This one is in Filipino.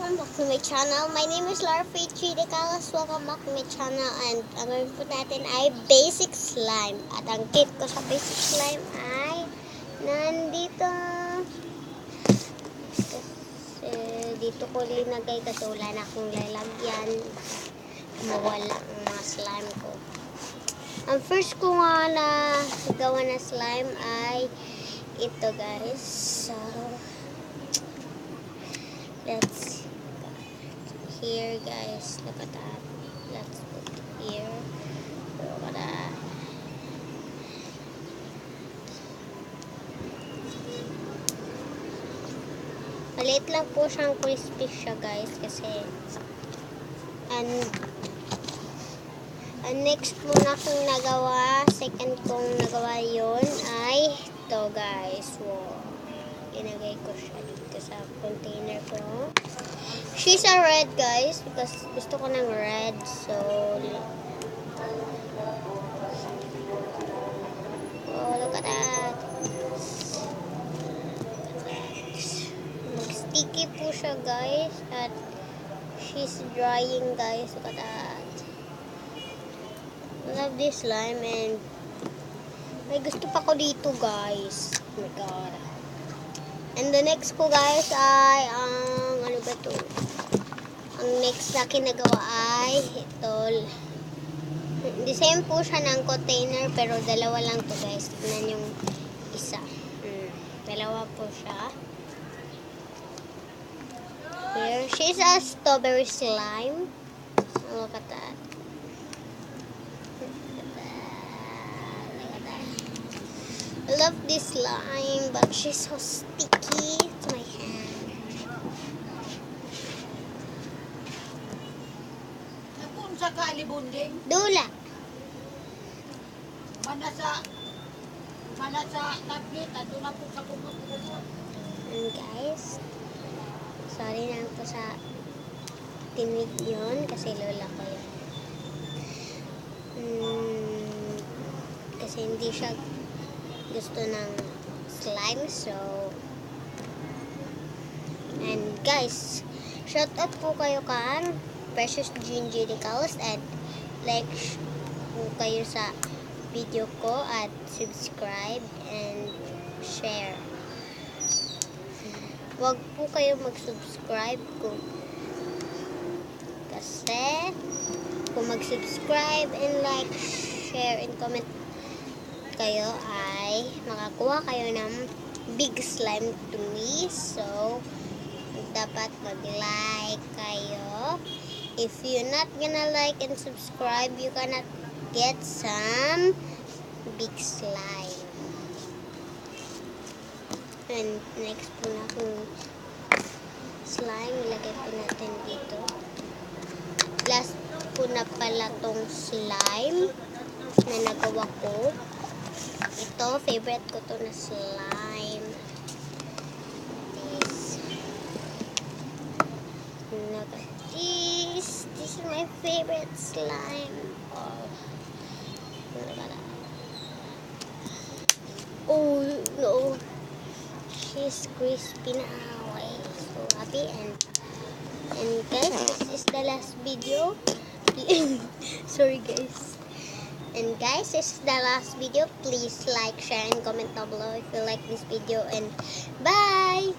welcome back to my channel. My name is Lara Faye Decalas. Welcome back to my channel. And ang gawin po natin ay basic slime. At ang kit ko sa basic slime ay nandito. Kasi dito ko linagay kasi wala na akong lalagyan. Mawala ang mga slime ko. Ang first ko nga na gawa na slime ay ito, guys. So, let's here, guys. Look at that. Let's put it here. Look at that. Maliit lang po siyang crispy siya, guys, kasi and next po na akong nagawa, second kong nagawa yun ay ito, guys. Wow. Inagay ko siya dito sa container ko. She's a red, guys, because gusto ko ng red. So, oh, look at that. Sticky po siya, guys. At she's drying, guys. Look at that. I love this slime and may gusto pa ko dito, guys. Oh my god. And the next ko, guys, ay ang ano ba to? Ang next na kinagawa ay ito. The same po siya ng container pero dalawa lang to, guys. Tignan yung isa. Dalawa po siya. Here, she's a strawberry slime. Look at that. I love this slime, but she's so sticky to my hand. Kung sa kalibunding, Dula. manasa tablet, ato na po sa kumot-kumot. And guys, sorry na po sa tinig yun, kasi lola ko yun. Kasi hindi siya gusto ng slime, so and guys, shout out po kayo kan Precious Ginger Decalas and like po kayo sa video ko at subscribe and share. Wag po kayo mag-subscribe kasi kung mag-subscribe and like, share and comment kayo ay makakuha kayo ng big slime to me. So, dapat mag-like kayo. If you're not gonna like and subscribe, you cannot get some big slime. And next po na akong slime, ilagay po natin dito. Last po na pala tong slime na nagawa ko. Ito, favorite ko to na slime. This. Look at this. This is my favorite slime. Oh. Look at that. Oh, no. She's crispy now. I'm so happy. And guys, this is the last video. Sorry, guys. And guys, this is the last video. Please like, share, and comment down below if you like this video. And bye!